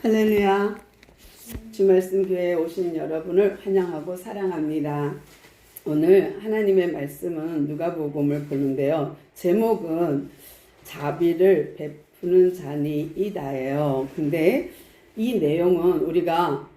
할렐루야. 주말씀 교회에 오신 여러분을 환영하고 사랑합니다. 오늘 하나님의 말씀은 누가복음을 보는데요. 제목은 자비를 베푸는 자니이다예요. 근데 이 내용은 우리가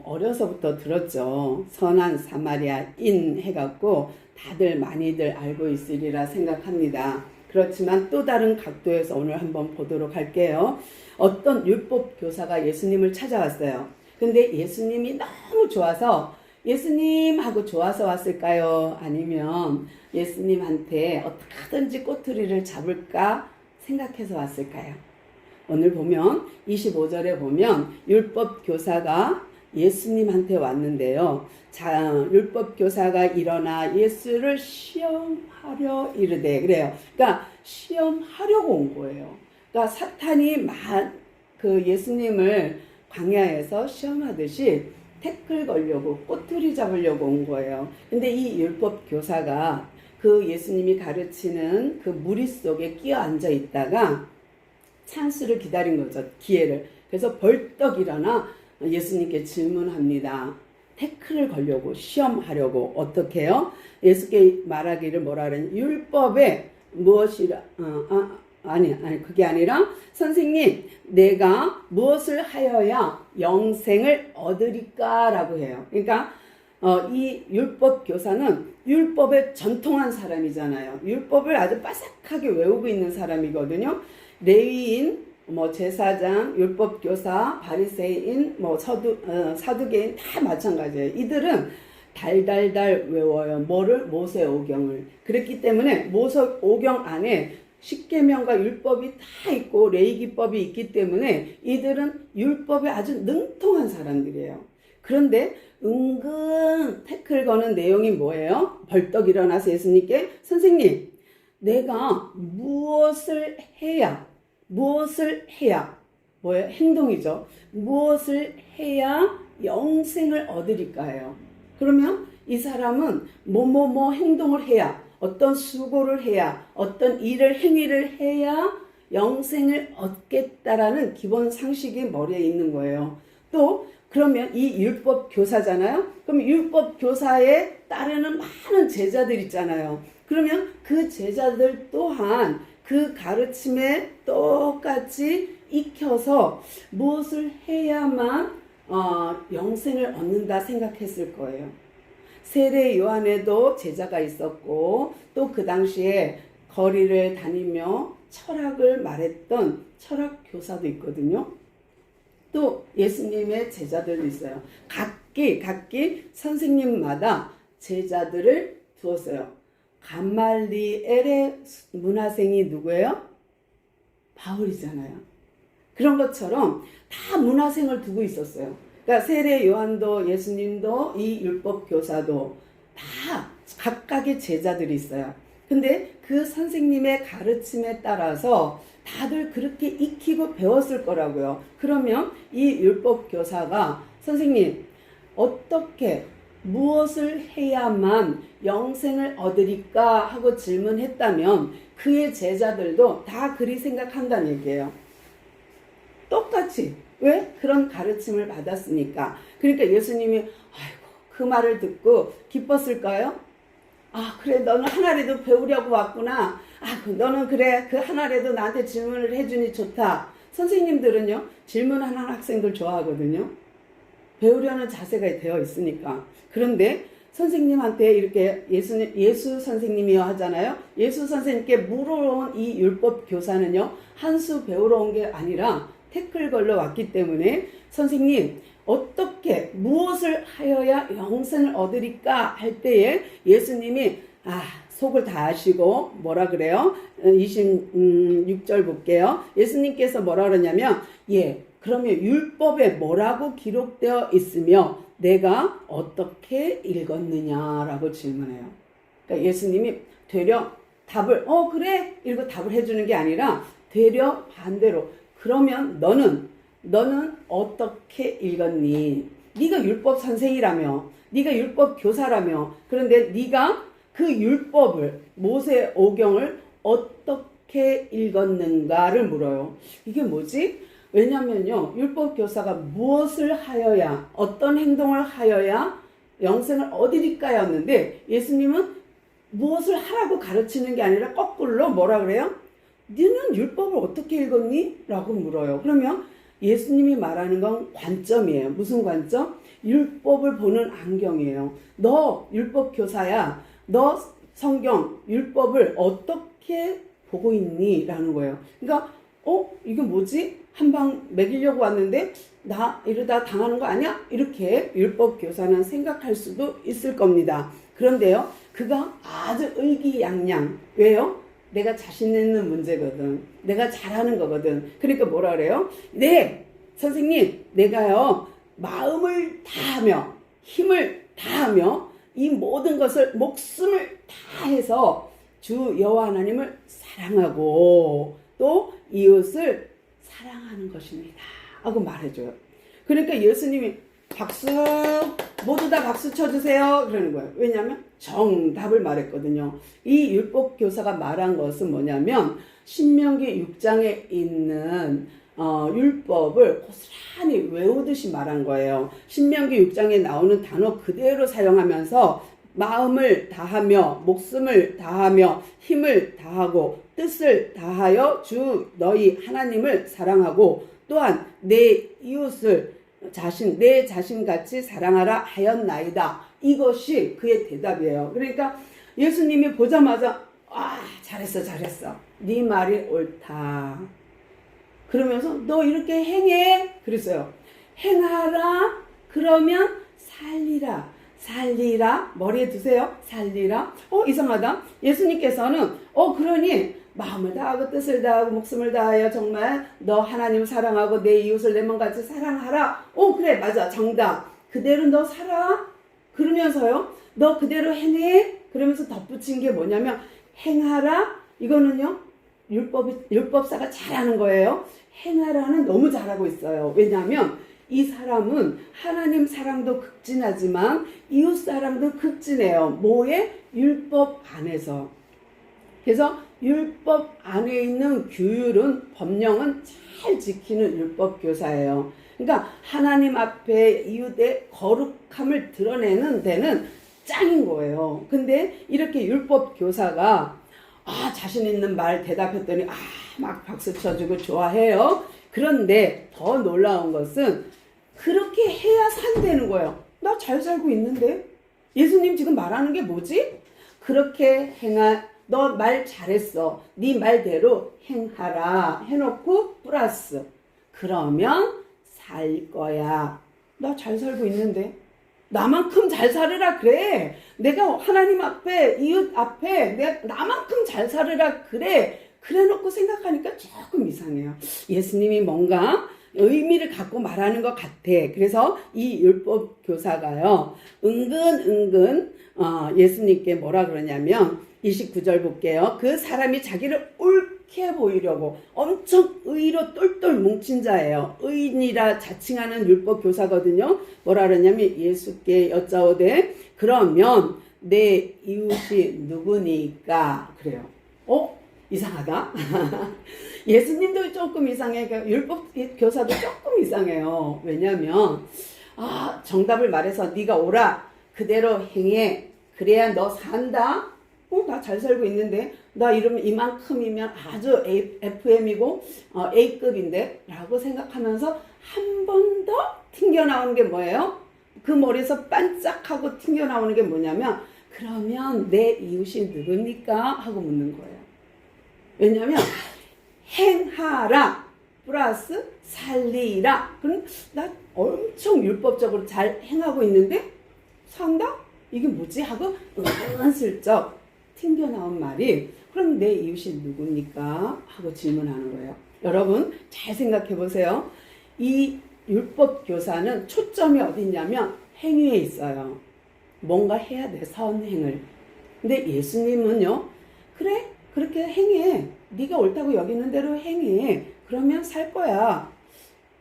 어려서부터 들었죠. 선한 사마리아인 해갖고 다들 많이들 알고 있으리라 생각합니다. 그렇지만 또 다른 각도에서 오늘 한번 보도록 할게요. 어떤 율법 교사가 예수님을 찾아왔어요. 근데 예수님이 너무 좋아서 예수님하고 좋아서 왔을까요? 아니면 예수님한테 어떻게 하든지 꼬투리를 잡을까 생각해서 왔을까요? 오늘 보면 25절에 보면 율법 교사가 예수님한테 왔는데요. 율법 교사가 일어나 예수를 시험하려 이르되 그래요. 그러니까 시험하려고 온 거예요. 그러니까 사탄이 예수님을 광야에서 시험하듯이 태클 걸려고 꼬투리 잡으려고 온 거예요. 근데 이 율법 교사가 그 예수님이 가르치는 그 무리 속에 끼어 앉아 있다가 찬스를 기다린 거죠. 기회를. 그래서 벌떡 일어나 예수님께 질문합니다. 태클을 걸려고 시험하려고 어떻게 해요? 예수께 말하기를 뭐라 그러냐? 율법에 무엇이라 아니 그게 아니라 선생님 내가 무엇을 하여야 영생을 얻으리까 라고 해요. 그러니까 이 율법 교사는 율법에 전통한 사람이잖아요. 율법을 아주 빠삭하게 외우고 있는 사람이거든요. 레위인, 제사장, 율법 교사, 바리새인, 사두개인 다 마찬가지예요. 이들은 달달달 외워요. 모세 오경을. 그렇기 때문에 모세 오경 안에 십계명과 율법이 다 있고 레위기법이 있기 때문에 이들은 율법에 아주 능통한 사람들이에요. 그런데 은근 태클 거는 내용이 뭐예요? 벌떡 일어나서 예수님께 선생님 내가 무엇을 해야 뭐예요? 행동이죠. 무엇을 해야 영생을 얻으리까요? 그러면 이 사람은 뭐 행동을 해야 어떤 수고를 해야 어떤 행위를 해야 영생을 얻겠다라는 기본 상식이 머리에 있는 거예요. 또 그러면 이 율법 교사잖아요. 그럼 율법 교사에 따르는 많은 제자들 있잖아요. 그러면 그 제자들 또한 그 가르침에 똑같이 익혀서 무엇을 해야만 영생을 얻는다 생각했을 거예요. 세례 요한에도 제자가 있었고 또 그 당시에 거리를 다니며 철학을 말했던 철학 교사도 있거든요. 또 예수님의 제자들도 있어요. 각기 선생님마다 제자들을 두었어요. 감말리엘의 문화생이 누구예요? 바울이잖아요. 그런 것처럼 다 문화생을 두고 있었어요. 그러니까 세례 요한도 예수님도 이 율법 교사도 다 각각의 제자들이 있어요. 근데 그 선생님의 가르침에 따라서 다들 그렇게 익히고 배웠을 거라고요. 그러면 이 율법 교사가 선생님 어떻게 무엇을 해야만 영생을 얻으리까 하고 질문했다면 그의 제자들도 다 그리 생각한다는 얘기예요. 똑같이. 왜? 그런 가르침을 받았으니까. 그러니까 예수님이 그 말을 듣고 기뻤을까요? 그래 너는 하나라도 배우려고 왔구나. 너는 그래 그 하나라도 나한테 질문을 해주니 좋다. 선생님들은요 질문하는 학생들 좋아하거든요. 배우려는 자세가 되어 있으니까. 그런데 선생님한테 이렇게 예수 선생님이요 하잖아요. 예수 선생님께 물어온 이 율법 교사는요 한 수 배우러 온 게 아니라 태클 걸러 왔기 때문에 선생님 어떻게 무엇을 하여야 영생을 얻으리까 할 때에 예수님이 속을 다 아시고 뭐라 그래요? 26절 볼게요. 예수님께서 뭐라 그러냐면 그러면 율법에 뭐라고 기록되어 있으며 내가 어떻게 읽었느냐라고 질문해요. 그러니까 예수님이 되려 답을 그래 이러고 답을 해주는 게 아니라 되려 반대로 그러면 너는 어떻게 읽었니? 네가 율법 선생이라며 네가 율법 교사라며 그런데 네가 그 율법을 모세 오경을 어떻게 읽었는가를 물어요. 이게 뭐지? 왜냐면요, 율법 교사가 무엇을 하여야, 어떤 행동을 하여야 영생을 얻으리까였는데, 예수님은 무엇을 하라고 가르치는 게 아니라 거꾸로 뭐라 그래요? 너는 율법을 어떻게 읽었니? 라고 물어요. 그러면 예수님이 말하는 건 관점이에요. 무슨 관점? 율법을 보는 안경이에요. 너 율법 교사야. 너 성경, 율법을 어떻게 보고 있니? 라는 거예요. 그러니까 이게 뭐지? 한 방 먹이려고 왔는데 나 이러다 당하는 거 아니야? 이렇게 율법 교사는 생각할 수도 있을 겁니다. 그런데요, 그가 아주 의기양양. 왜요? 내가 자신 있는 문제거든. 내가 잘하는 거거든. 그러니까 뭐라 그래요? 네, 선생님, 내가요, 마음을 다하며, 힘을 다하며, 이 모든 것을, 목숨을 다해서 주 여호와 하나님을 사랑하고, 또 이웃을 사랑하는 것입니다. 하고 말해줘요. 그러니까 예수님이 박수, 모두 다 박수 쳐주세요. 그러는 거예요. 왜냐하면 정답을 말했거든요. 이 율법 교사가 말한 것은 뭐냐면, 신명기 6장에 있는 율법을 고스란히 외우듯이 말한 거예요. 신명기 6장에 나오는 단어 그대로 사용하면서 마음을 다하며, 목숨을 다하며, 힘을 다하고, 뜻을 다하여 주 너희 하나님을 사랑하고, 또한 내 이웃을 내 자신같이 사랑하라 하였나이다. 이것이 그의 대답이에요. 그러니까 예수님이 보자마자 잘했어. 네 말이 옳다. 그러면서 너 이렇게 행해. 그랬어요. 행하라. 그러면 살리라. 머리에 두세요. 살리라. 이상하다. 예수님께서는 그러니 마음을 다하고 뜻을 다하고 목숨을 다하여 정말 너 하나님을 사랑하고 내 이웃을 내 몸같이 사랑하라. 그래, 맞아, 정답. 그대로 너 살아. 그러면서요, 너 그대로 행해. 그러면서 덧붙인 게 뭐냐면, 행하라. 이거는요, 율법사가 잘하는 거예요. 행하라는 너무 잘하고 있어요. 왜냐하면 이 사람은 하나님 사랑도 극진하지만 이웃 사랑도 극진해요. 뭐에? 율법 안에서. 그래서 율법 안에 있는 규율은, 법령은 잘 지키는 율법 교사예요. 그러니까 하나님 앞에 이웃의 거룩함을 드러내는 데는 짱인 거예요. 근데 이렇게 율법 교사가 자신 있는 말 대답했더니 막 박수 쳐주고 좋아해요. 그런데 더 놀라운 것은 그렇게 해야 산다는 거예요. 나 잘 살고 있는데? 예수님 지금 말하는 게 뭐지? 그렇게 너 말 잘했어. 네 말대로 행하라 해놓고 플러스. 그러면 살 거야. 나 잘 살고 있는데? 나만큼 잘 살으라 그래. 내가 하나님 앞에, 이웃 앞에 나만큼 잘 살으라 그래. 그래 놓고 생각하니까 조금 이상해요. 예수님이 뭔가 의미를 갖고 말하는 것 같아. 그래서 이 율법 교사가요, 은근 예수님께 뭐라 그러냐면 29절 볼게요. 그 사람이 자기를 옳게 보이려고 엄청 의로 똘똘 뭉친 자예요. 의인이라 자칭하는 율법 교사거든요. 뭐라 그러냐면 예수께 여짜오되 그러면 내 이웃이 누구니까? 그래요. 이상하다. 예수님도 조금 이상해. 율법 교사도 조금 이상해요. 왜냐면 정답을 말해서 네가 오라. 그대로 행해. 그래야 너 산다. 나 잘 살고 있는데, 나 이러면 이만큼이면 아주 FM이고 A급인데 라고 생각하면서 한 번 더 튕겨나오는 게 뭐예요? 그 머리에서 반짝하고 튕겨나오는 게 뭐냐면, 그러면 내 이웃이 누굽니까? 하고 묻는 거예요. 왜냐면 행하라 플러스 살리라. 그럼 나 엄청 율법적으로 잘 행하고 있는데 산다? 이게 뭐지? 하고 은근슬쩍 튕겨나온 말이 그럼 내 이웃이 누굽니까? 하고 질문하는 거예요. 여러분 잘 생각해 보세요. 이 율법 교사는 초점이 어디 있냐면 행위에 있어요. 뭔가 해야 돼, 선행을. 근데 예수님은요, 그래 그렇게 행해. 네가 옳다고 여기는 대로 행해. 그러면 살 거야.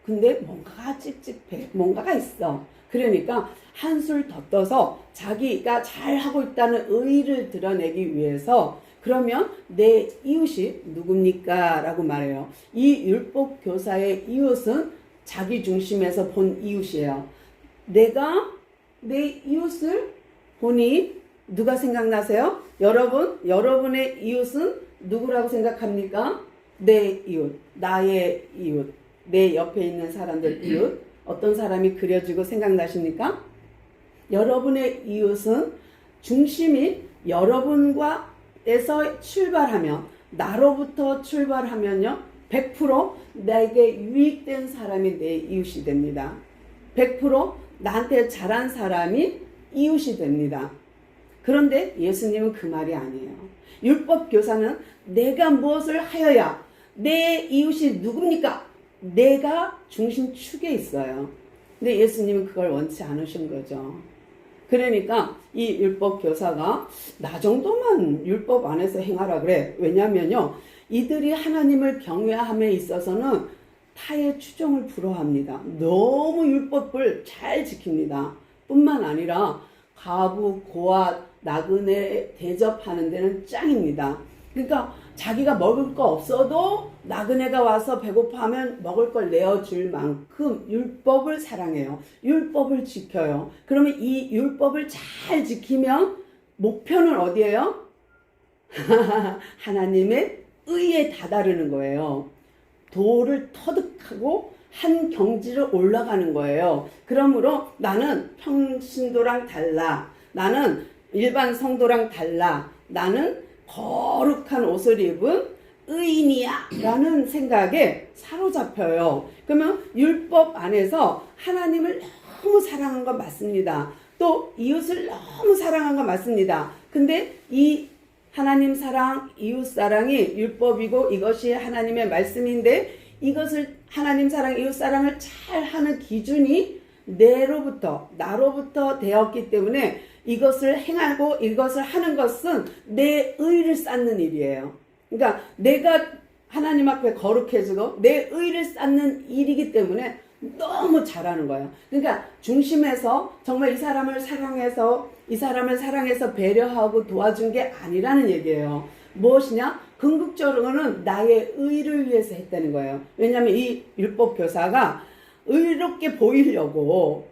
근데 뭔가가 찝찝해. 뭔가가 있어. 그러니까 한술 더 떠서 자기가 잘하고 있다는 의의를 드러내기 위해서 그러면 내 이웃이 누굽니까? 라고 말해요. 이 율법 교사의 이웃은 자기 중심에서 본 이웃이에요. 내가 내 이웃을 보니 누가 생각나세요? 여러분의 이웃은 누구라고 생각합니까? 내 이웃, 나의 이웃, 내 옆에 있는 사람들 이웃, 어떤 사람이 그려지고 생각나십니까? 여러분의 이웃은 중심이 여러분과에서 출발하면, 나로부터 출발하면요, 100% 나에게 유익된 사람이 내 이웃이 됩니다. 100% 나한테 잘한 사람이 이웃이 됩니다. 그런데 예수님은 그 말이 아니에요. 율법 교사는 내가 무엇을 하여야 내 이웃이 누굽니까? 내가 중심축에 있어요. 근데 예수님은 그걸 원치 않으신 거죠. 그러니까 이 율법 교사가 나 정도만 율법 안에서 행하라 그래. 왜냐면요, 이들이 하나님을 경외함에 있어서는 타의 추종을 부러워합니다. 너무 율법을 잘 지킵니다. 뿐만 아니라 가부, 고아, 나그네 대접하는 데는 짱입니다. 그러니까 자기가 먹을 거 없어도 나그네가 와서 배고파하면 먹을 걸 내어줄 만큼 율법을 사랑해요. 율법을 지켜요. 그러면 이 율법을 잘 지키면 목표는 어디예요? 하나님의 의에 다다르는 거예요. 도를 터득하고 한 경지를 올라가는 거예요. 그러므로 나는 평신도랑 달라. 나는 일반 성도랑 달라. 나는 거룩한 옷을 입은 의인이야 라는 생각에 사로잡혀요. 그러면 율법 안에서 하나님을 너무 사랑한 건 맞습니다. 또 이웃을 너무 사랑한 건 맞습니다. 근데 이 하나님 사랑, 이웃 사랑이 율법이고 이것이 하나님의 말씀인데, 이것을 하나님 사랑, 이웃 사랑을 잘 하는 기준이 나로부터 되었기 때문에 이것을 행하고 이것을 하는 것은 내 의를 쌓는 일이에요. 그러니까 내가 하나님 앞에 거룩해지고 내 의를 쌓는 일이기 때문에 너무 잘하는 거예요. 그러니까 중심에서 정말 이 사람을 사랑해서 배려하고 도와준 게 아니라는 얘기예요. 무엇이냐? 궁극적으로는 나의 의를 위해서 했다는 거예요. 왜냐하면 이 율법 교사가 의롭게 보이려고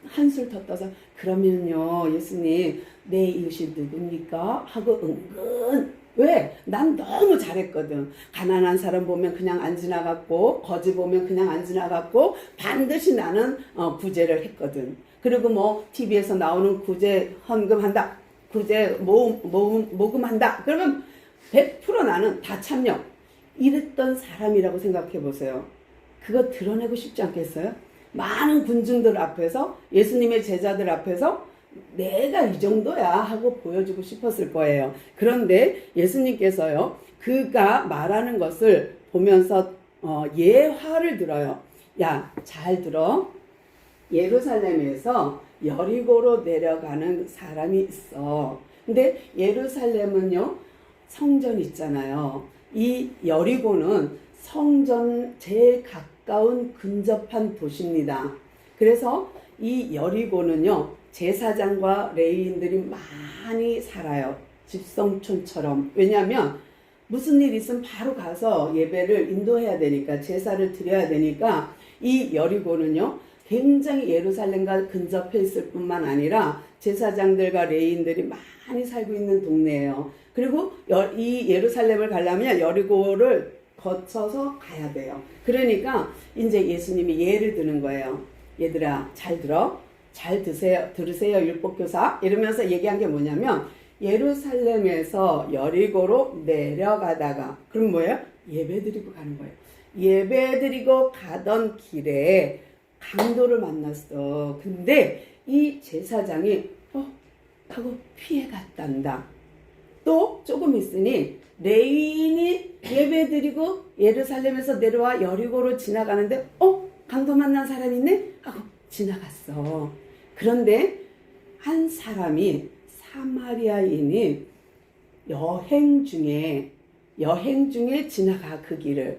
한술 더 떠서, 그러면요 예수님 내 이웃이 누굽니까? 하고 은근, 왜? 난 너무 잘했거든. 가난한 사람 보면 그냥 안 지나갔고, 거지 보면 그냥 안 지나갔고, 반드시 나는 구제를 했거든. 그리고 뭐 TV에서 나오는 구제 헌금한다, 구제 모금한다, 그러면 100% 나는 다 참여. 이랬던 사람이라고 생각해 보세요. 그거 드러내고 싶지 않겠어요? 많은 군중들 앞에서, 예수님의 제자들 앞에서 내가 이 정도야 하고 보여주고 싶었을 거예요. 그런데 예수님께서요, 그가 말하는 것을 보면서 예화를 들어요. 야, 잘 들어. 예루살렘에서 여리고로 내려가는 사람이 있어. 근데 예루살렘은요, 성전 있잖아요. 이 여리고는 성전 제일 가까운 근접한 도시입니다. 그래서 이 여리고는요, 제사장과 레위인들이 많이 살아요. 집성촌처럼. 왜냐하면 무슨 일 있으면 바로 가서 예배를 인도해야 되니까, 제사를 드려야 되니까, 이 여리고는요 굉장히 예루살렘과 근접해 있을 뿐만 아니라 제사장들과 레위인들이 많이 살고 있는 동네예요. 그리고 이 예루살렘을 가려면 여리고를 거쳐서 가야 돼요. 그러니까 이제 예수님이 예를 드는 거예요. 얘들아, 잘 들어. 잘 들으세요 율법교사. 이러면서 얘기한 게 뭐냐면, 예루살렘에서 여리고로 내려가다가, 그럼 뭐예요? 예배드리고 가는 거예요. 예배드리고 가던 길에 강도를 만났어. 근데 이 제사장이 하고 피해 갔단다. 또 조금 있으니 레위인이 예배드리고 예루살렘에서 내려와 여리고로 지나가는데 강도 만난 사람이 있네? 하고 지나갔어. 그런데 한 사람이, 사마리아인이 여행 중에 지나가, 그 길을.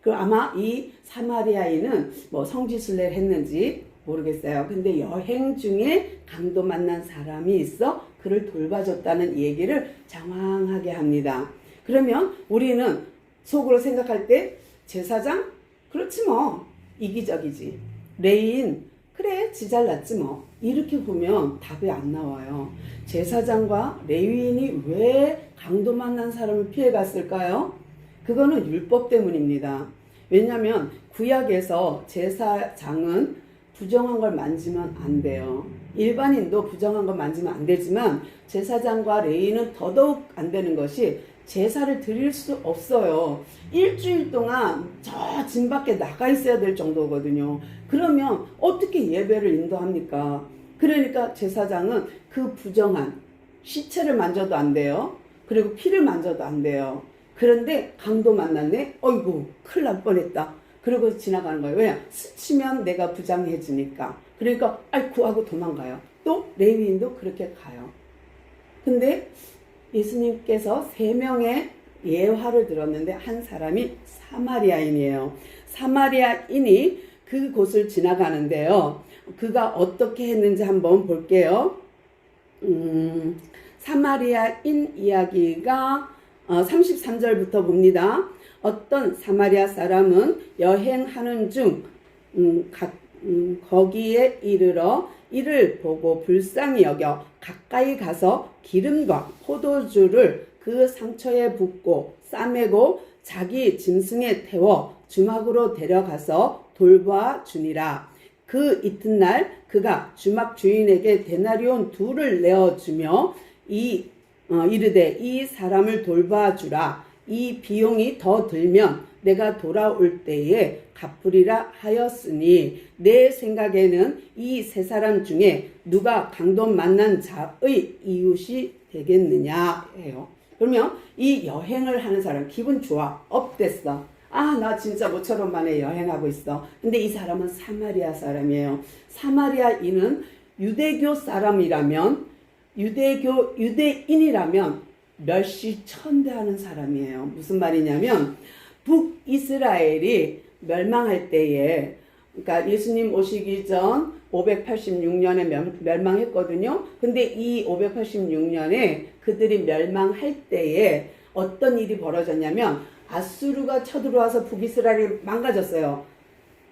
그 아마 이 사마리아인은 뭐 성지순례를 했는지 모르겠어요. 근데 여행 중에 강도 만난 사람이 있어 그를 돌봐줬다는 얘기를 장황하게 합니다. 그러면 우리는 속으로 생각할 때 제사장? 그렇지 뭐. 이기적이지. 레인? 그래 지 잘났지 뭐. 이렇게 보면 답이 안 나와요. 제사장과 레위인이 왜 강도 만난 사람을 피해갔을까요? 그거는 율법 때문입니다. 왜냐하면 구약에서 제사장은 부정한 걸 만지면 안 돼요. 일반인도 부정한 걸 만지면 안 되지만 제사장과 레위인은 더더욱 안 되는 것이 제사를 드릴 수 없어요. 일주일 동안 저 진 밖에 나가 있어야 될 정도거든요. 그러면 어떻게 예배를 인도합니까? 그러니까 제사장은 그 부정한 시체를 만져도 안 돼요. 그리고 피를 만져도 안 돼요. 그런데 강도 만났네? 어이구 큰일 날 뻔했다. 그러고 지나가는 거예요. 왜냐? 스치면 내가 부정해지니까. 그러니까 아이쿠 하고 도망가요. 또 레위인도 그렇게 가요. 근데 예수님께서 3명의 예화를 들었는데 한 사람이 사마리아인이에요. 사마리아인이 그곳을 지나가는데요. 그가 어떻게 했는지 한번 볼게요. 사마리아인 이야기가 33절부터 봅니다. 어떤 사마리아 사람은 여행하는 중 거기에 이르러 이를 보고 불쌍히 여겨 가까이 가서 기름과 포도주를 그 상처에 붓고 싸매고 자기 짐승에 태워 주막으로 데려가서 돌봐 주니라. 그 이튿날 그가 주막 주인에게 데나리온 2를 내어주며 이르되 이 사람을 돌봐주라. 이 비용이 더 들면 내가 돌아올 때에 갚으리라 하였으니 내 생각에는 이 3사람 중에 누가 강도 만난 자의 이웃이 되겠느냐 해요. 그러면 이 여행을 하는 사람 기분 좋아. 업됐어. 아, 나 진짜 모처럼 만에 여행하고 있어. 근데 이 사람은 사마리아 사람이에요. 사마리아인은 유대교 사람이라면 유대인이라면 멸시천대하는 사람이에요. 무슨 말이냐면 북이스라엘이 멸망할 때에 그러니까 예수님 오시기 전 586년에 멸망했거든요. 근데 이 586년에 그들이 멸망할 때에 어떤 일이 벌어졌냐면 아수르가 쳐들어와서 북이스라엘이 망가졌어요.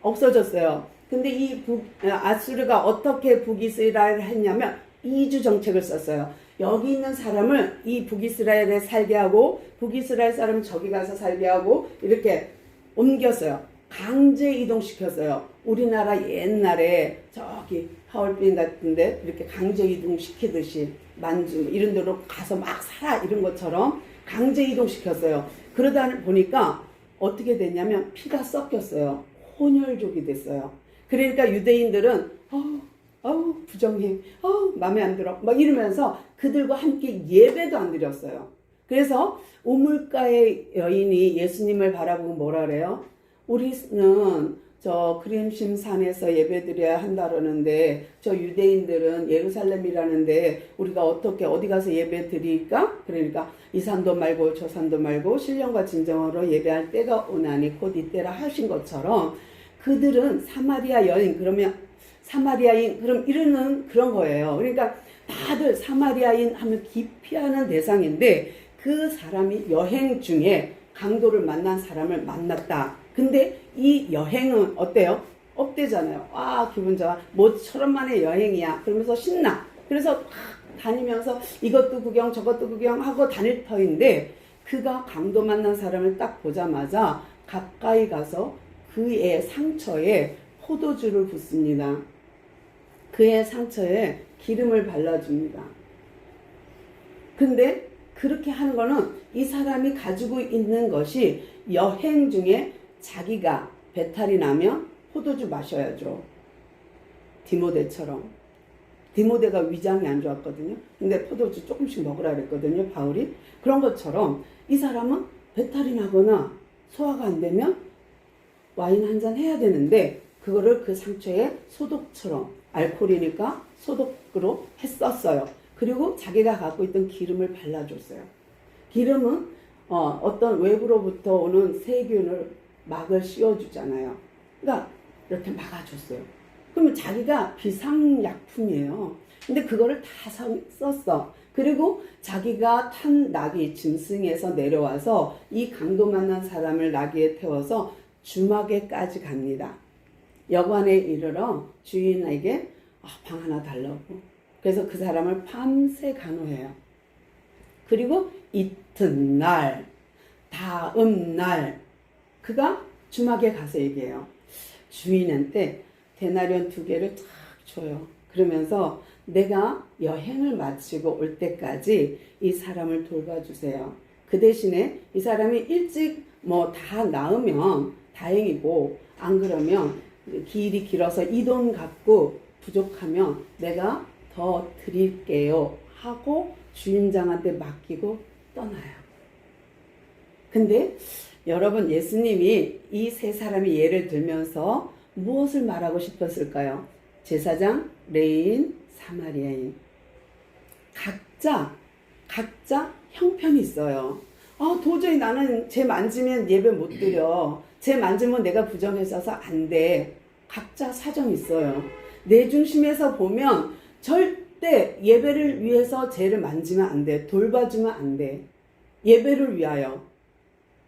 없어졌어요. 근데 이 아수르가 어떻게 북이스라엘을 했냐면 이주 정책을 썼어요. 여기 있는 사람을 이 북이스라엘에 살게 하고 북이스라엘 사람 저기 가서 살게 하고 이렇게 옮겼어요. 강제 이동시켰어요. 우리나라 옛날에 저기 하얼빈 같은데 이렇게 강제 이동시키듯이 만주 이런 데로 가서 막 살아 이런 것처럼 강제 이동시켰어요. 그러다 보니까 어떻게 됐냐면 피가 섞였어요. 혼혈족이 됐어요. 그러니까 유대인들은 부정해. 마음에 안 들어. 막 이러면서 그들과 함께 예배도 안 드렸어요. 그래서 우물가의 여인이 예수님을 바라보고 뭐라 그래요? 우리는 저 그림심 산에서 예배 드려야 한다 그러는데 저 유대인들은 예루살렘이라는데 우리가 어떻게 어디 가서 예배 드릴까? 그러니까 이 산도 말고 저 산도 말고 신령과 진정으로 예배할 때가 오나니 곧 이때라 하신 것처럼 그들은 사마리아 여인 그러면 사마리아인 그럼 이러는 그런 거예요. 그러니까 다들 사마리아인 하면 기피하는 대상인데 그 사람이 여행 중에 강도를 만난 사람을 만났다. 근데 이 여행은 어때요? 업되잖아요. 기분 좋아. 모처럼 만의 여행이야. 그러면서 신나. 그래서 다니면서 이것도 구경 저것도 구경하고 다닐 터인데 그가 강도 만난 사람을 딱 보자마자 가까이 가서 그의 상처에 포도주를 붓습니다. 그의 상처에 기름을 발라줍니다. 근데 그렇게 하는 거는 이 사람이 가지고 있는 것이 여행 중에 자기가 배탈이 나면 포도주 마셔야죠. 디모데처럼. 디모데가 위장이 안 좋았거든요. 근데 포도주 조금씩 먹으라 그랬거든요. 바울이. 그런 것처럼 이 사람은 배탈이 나거나 소화가 안 되면 와인 한 잔 해야 되는데 그거를 그 상처에 소독처럼 알코올이니까 소독으로 했었어요. 그리고 자기가 갖고 있던 기름을 발라줬어요. 기름은 어떤 외부로부터 오는 세균을 막을 씌워주잖아요. 그러니까 이렇게 막아줬어요. 그러면 자기가 비상약품이에요. 근데 그거를 다 썼어. 그리고 자기가 탄 나귀 짐승에서 내려와서 이 강도 만난 사람을 나귀에 태워서 주막에까지 갑니다. 여관에 이르러 주인에게 방 하나 달라고. 그래서 그 사람을 밤새 간호해요. 그리고 이튿날, 다음 날 그가 주막에 가서 얘기해요. 주인한테 데나리온 2개를 탁 줘요. 그러면서 내가 여행을 마치고 올 때까지 이 사람을 돌봐주세요. 그 대신에 이 사람이 일찍 다 나으면 다행이고, 안 그러면 길이 길어서 이 돈 갖고 부족하면 내가 더 드릴게요 하고 주인장한테 맡기고 떠나요. 근데 여러분, 예수님이 이 세 사람이 예를 들면서 무엇을 말하고 싶었을까요? 제사장, 레위인, 사마리아인. 각자 형편이 있어요. 도저히 나는 쟤 만지면 예배 못 드려. 쟤 만지면 내가 부정했어서 안 돼. 각자 사정이 있어요. 내 중심에서 보면 절대 예배를 위해서 쟤를 만지면 안 돼. 돌봐주면 안 돼. 예배를 위하여.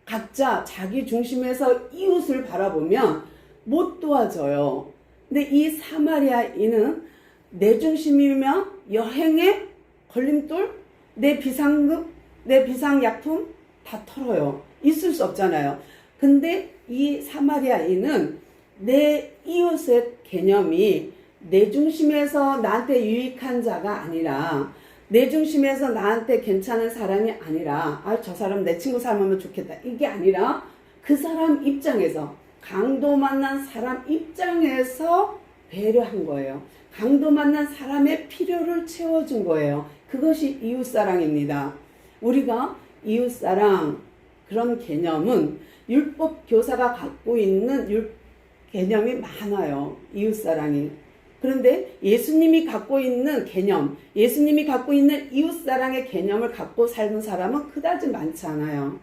각자 자기 중심에서 이웃을 바라보면 못 도와줘요. 근데 이 사마리아인은 내 중심이면 여행에 걸림돌, 내 비상금, 내 비상약품 다 털어요. 있을 수 없잖아요. 근데 이 사마리아인은 내 이웃의 개념이 내 중심에서 나한테 유익한 자가 아니라, 내 중심에서 나한테 괜찮은 사람이 아니라, 저 사람 내 친구 삶으면 좋겠다, 이게 아니라 그 사람 입장에서, 강도 만난 사람 입장에서 배려한 거예요. 강도 만난 사람의 필요를 채워준 거예요. 그것이 이웃사랑입니다. 우리가 이웃사랑, 그런 개념은 율법 교사가 갖고 있는 개념이 많아요. 이웃사랑이. 그런데 예수님이 갖고 있는 개념, 예수님이 갖고 있는 이웃사랑의 개념을 갖고 살는 사람은 그다지 많지 않아요.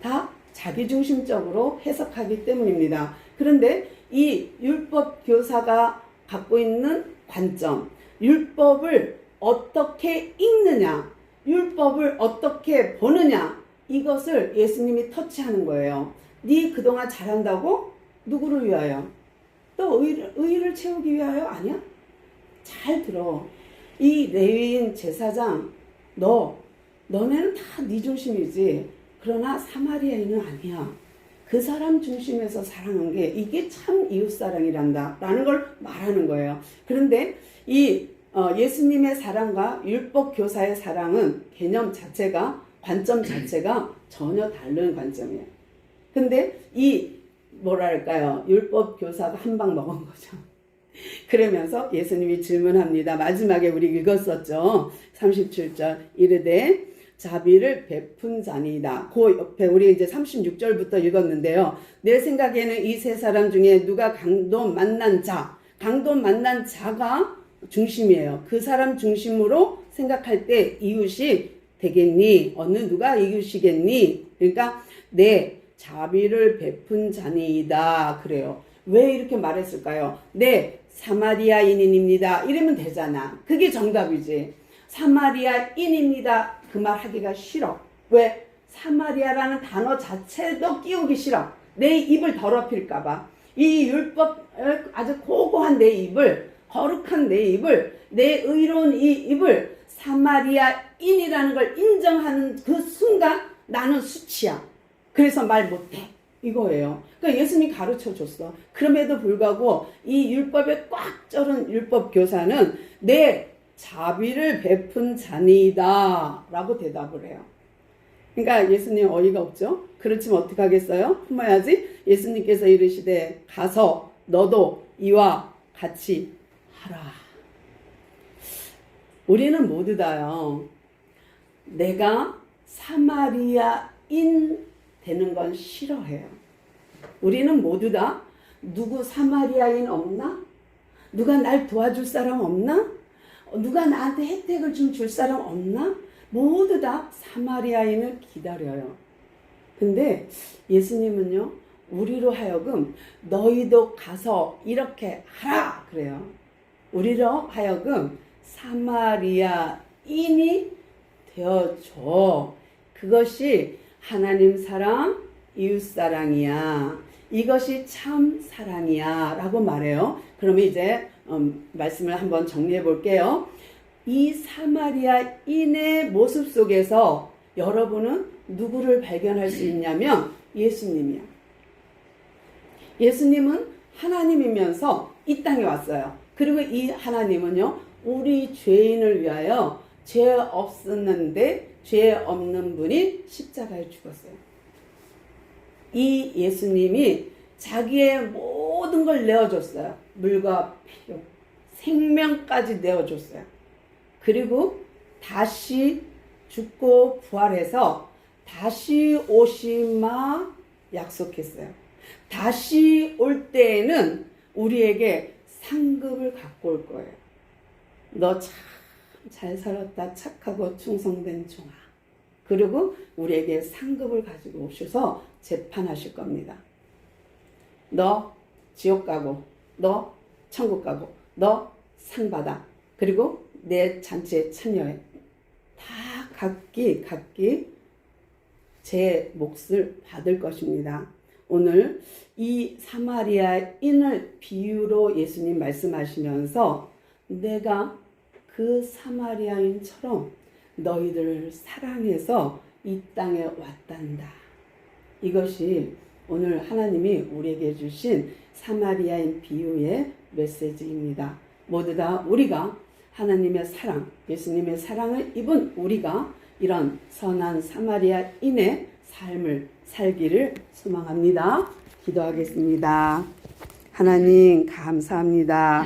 다 자기중심적으로 해석하기 때문입니다. 그런데 이 율법 교사가 갖고 있는 관점, 율법을 어떻게 읽느냐, 율법을 어떻게 보느냐, 이것을 예수님이 터치하는 거예요. 네 그동안 잘한다고? 누구를 위하여? 또 의의를 채우기 위하여? 아니야? 잘 들어. 이 레위인 제사장, 너네는 다 네 중심이지. 그러나 사마리아인은 아니야. 그 사람 중심에서 사랑한 게 이게 참 이웃사랑이란다 라는 걸 말하는 거예요. 그런데 이 예수님의 사랑과 율법 교사의 사랑은 개념 자체가, 관점 자체가 전혀 다른 관점이에요. 근데 율법 교사가 한 방 먹은 거죠. 그러면서 예수님이 질문합니다. 마지막에 우리 읽었었죠. 37절 이르되 자비를 베푼 자니이다. 그 옆에 우리 이제 36절부터 읽었는데요. 내 생각에는 이 세 사람 중에 누가 강도 만난 자가 중심이에요. 그 사람 중심으로 생각할 때 이웃이 되겠니? 어느 누가 이웃이겠니? 그러니까 내 자비를 베푼 자니이다. 그래요. 왜 이렇게 말했을까요? 네, 사마리아인입니다. 이러면 되잖아. 그게 정답이지. 사마리아인입니다. 그 말 하기가 싫어. 왜? 사마리아라는 단어 자체도 끼우기 싫어. 내 입을 더럽힐까봐. 이 율법, 아주 고고한 내 입을, 거룩한 내 입을, 내 의로운 이 입을 사마리아인이라는 걸 인정하는 그 순간 나는 수치야. 그래서 말 못해. 이거예요. 그러니까 예수님이 가르쳐 줬어. 그럼에도 불구하고 이 율법에 꽉 쩔은 율법 교사는 내 자비를 베푼 자니이다 라고 대답을 해요. 그러니까 예수님 어이가 없죠. 그렇지만 어떻게 하겠어요? 품어야지. 예수님께서 이르시되 가서 너도 이와 같이 하라. 우리는 모두 다요, 내가 사마리아인 되는 건 싫어해요. 우리는 모두 다 누구 사마리아인 없나? 누가 날 도와줄 사람 없나? 누가 나한테 혜택을 좀 줄 사람 없나? 모두 다 사마리아인을 기다려요. 근데 예수님은요, 우리로 하여금 너희도 가서 이렇게 하라 그래요. 우리로 하여금 사마리아인이 되어줘. 그것이 하나님 사랑, 이웃 사랑이야. 이것이 참 사랑이야 라고 말해요. 그러면 이제 말씀을 한번 정리해 볼게요. 이 사마리아인의 모습 속에서 여러분은 누구를 발견할 수 있냐면 예수님이야. 예수님은 하나님이면서 이 땅에 왔어요. 그리고 이 하나님은요, 우리 죄인을 위하여 죄 없었는데 죄 없는 분이 십자가에 죽었어요. 이 예수님이 자기의 모든 걸 내어줬어요. 물과 피로, 생명까지 내어줬어요. 그리고 다시 죽고 부활해서 다시 오시마 약속했어요. 다시 올 때에는 우리에게 상급을 갖고 올 거예요. 너 참 잘 살았다, 착하고 충성된 종아. 그리고 우리에게 상급을 가지고 오셔서 재판하실 겁니다. 너 지옥 가고, 너 천국 가고, 너 상 받아. 그리고 내 잔치에 참여해. 다 각기 제 몫을 받을 것입니다. 오늘 이 사마리아인을 비유로 예수님 말씀하시면서 내가 그 사마리아인처럼 너희들을 사랑해서 이 땅에 왔단다. 이것이 오늘 하나님이 우리에게 주신 사마리아인 비유의 메시지입니다. 모두 다 우리가 하나님의 사랑, 예수님의 사랑을 입은 우리가 이런 선한 사마리아인의 삶을 살기를 소망합니다. 기도하겠습니다. 하나님 감사합니다.